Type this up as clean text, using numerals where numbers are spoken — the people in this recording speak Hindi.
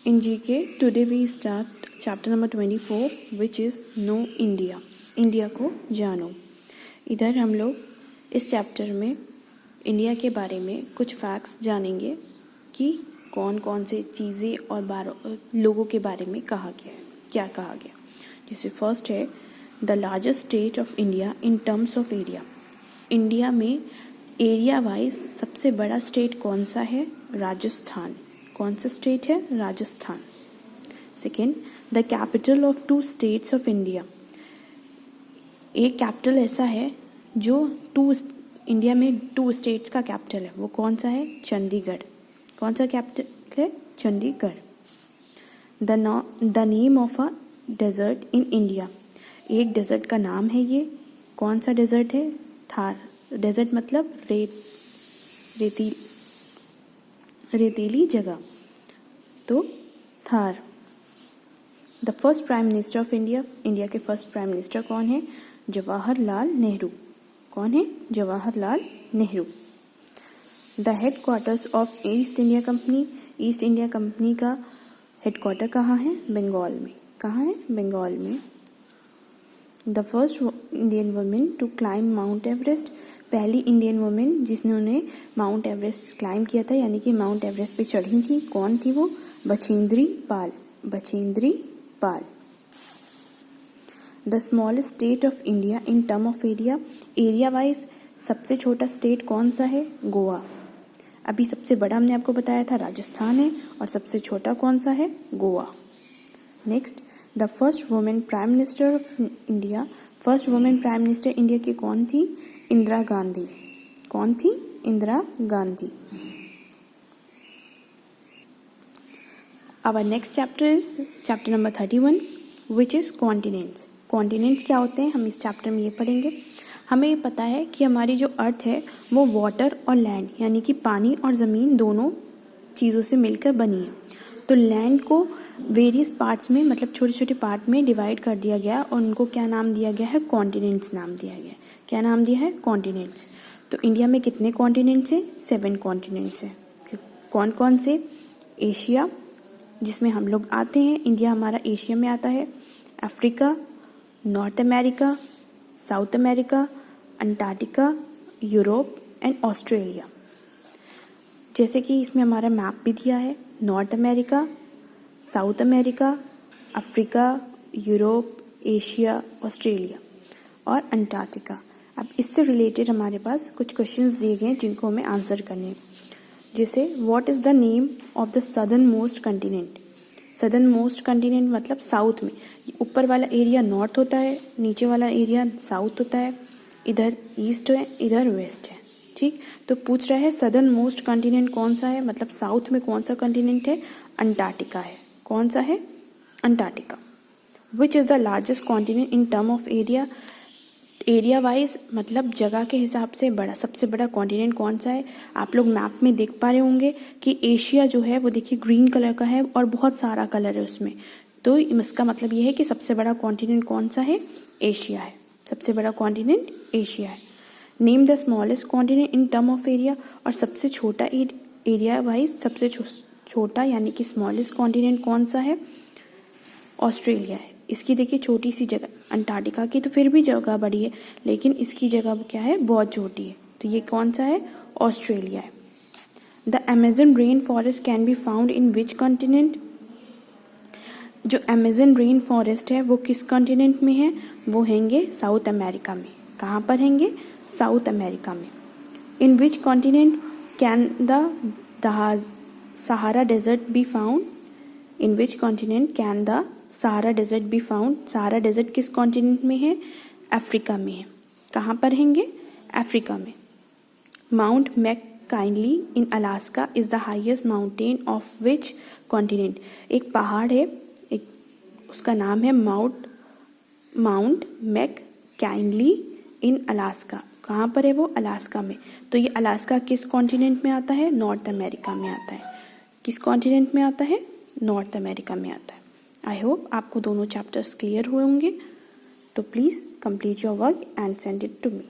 In GK, today we start chapter number 24 which is Know India. India को जानो। इधर हम लोग इस चैप्टर में इंडिया के बारे में कुछ फैक्ट्स जानेंगे कि कौन कौन से चीज़ें और लोगों के बारे में कहा गया है, क्या कहा गया। जैसे फर्स्ट है the largest state of India in terms of area. India में एरिया वाइज सबसे बड़ा स्टेट कौन सा है? राजस्थान। कौन सा स्टेट है? Rajasthan. Second, the capital of two states of India. एक कैपिटल ऐसा है जो इंडिया में टू स्टेट्स का कैपिटल है, वो कौन सा है? चंडीगढ़। कौन सा कैपिटल है? Chandigarh. The name of a desert in India. एक डेजर्ट का नाम है ये। कौन सा डेजर्ट है? थार। डेजर्ट मतलब रेतीली जगह, तो Thar. The first prime minister of India. India के फर्स्ट प्राइम मिनिस्टर कौन है? जवाहरलाल नेहरू। कौन है? Jawaharlal Nehru. The head quarters of East India Company. East India Company का हेडक्वार्टर कहाँ है? बंगाल में। कहाँ है? बंगाल में। The first Indian women to climb Mount Everest. पहली इंडियन वुमेन जिन्होंने माउंट एवरेस्ट क्लाइम किया था, यानी कि माउंट एवरेस्ट पे चढ़ी थी, कौन थी वो? Bachendri Pal. Bachendri Pal. The smallest state of India in term of area. Area wise सबसे छोटा स्टेट कौन सा है? गोवा। अभी सबसे बड़ा हमने आपको बताया था राजस्थान है, और सबसे छोटा कौन सा है? Goa. Next, the first women prime minister of India. First women prime minister India की कौन थी? इंदिरा गांधी। कौन थी? Indira Gandhi. Our next chapter is chapter number 31 which is continents. Continents क्या होते हैं हम इस चैप्टर में ये पढ़ेंगे। हमें ये पता है कि हमारी जो अर्थ है वो वाटर और लैंड, यानी कि पानी और ज़मीन दोनों चीज़ों से मिलकर बनी है। तो लैंड को वेरियस पार्ट्स में, मतलब छोटे छोटे पार्ट में डिवाइड कर दिया गया और उनको क्या नाम दिया गया है? कॉन्टिनेंट्स नाम दिया गया है। क्या नाम दिया है? कॉन्टिनेंट्स। तो इंडिया में कितने कॉन्टिनेंट्स हैं? 7 कॉन्टिनेंट्स हैं। कौन कौन से? एशिया, जिसमें हम लोग आते हैं, इंडिया हमारा एशिया में आता है। Africa, north America, south America, Antarctica, Europe and Australia. जैसे कि इसमें हमारा मैप भी दिया है, north America, south America, Africa, Europe, Asia, Australia और अंटार्कटिका। अब इससे रिलेटेड हमारे पास कुछ क्वेश्चंस दिए गए हैं जिनको हमें आंसर करने हैं। जैसे what is the name of the southern most continent. Southern most continent मतलब साउथ में, ऊपर वाला एरिया नॉर्थ होता है, नीचे वाला एरिया साउथ होता है, इधर ईस्ट है, इधर वेस्ट है। ठीक, तो पूछ रहा है सदर्न मोस्ट कंटिनेंट कौन सा है, मतलब साउथ में कौन सा कंटिनेंट है? अंटार्कटिका है। कौन सा है? Antarctica. Which is the largest continent in term of area. Area wise मतलब जगह के हिसाब से बड़ा, सबसे बड़ा कॉन्टिनेंट कौन सा है? आप लोग मैप में देख पा रहे होंगे कि एशिया जो है वो देखिए ग्रीन कलर का है और बहुत सारा कलर है उसमें। तो इसका मतलब ये है कि सबसे बड़ा कॉन्टिनेंट कौन सा है? एशिया है। सबसे बड़ा कॉन्टिनेंट एशिया है। Name the smallest continent in term of area. और सबसे छोटा एरिया वाइज सबसे छोटा यानी कि स्मॉलेस्ट कॉन्टिनेंट कौन सा है? ऑस्ट्रेलिया है। इसकी देखिए छोटी सी जगह, अंटार्कटिका की तो फिर भी जगह बड़ी है, लेकिन इसकी जगह क्या है? बहुत छोटी है। तो ये कौन सा है? ऑस्ट्रेलिया है। The Amazon rain forest can be found in which continent. जो अमेजन रेन फॉरेस्ट है वो किस कॉन्टिनेंट में है? वो हैंगे साउथ अमेरिका में। कहाँ पर हैंगे? साउथ अमेरिका में। In which continent can the Sahara desert be found. In which continent can the Sahara desert be found. Sahara desert किस कॉन्टिनेंट में है? अफ्रीका में है। कहाँ पर हैंगे? अफ्रीका में। Mount McKinley in Alaska is the highest mountain of which continent. एक पहाड़ है, एक उसका नाम है माउंट मैककाइनली इन अलास्का। कहाँ पर है वो? अलास्का में। तो ये अलास्का किस कॉन्टिनेंट में आता है? नॉर्थ अमेरिका में आता है। किस कॉन्टिनेंट में आता है? नॉर्थ अमेरिका में आता है। आई होप आपको दोनों चैप्टर्स क्लियर हुए होंगे। तो please complete your work and send it to me.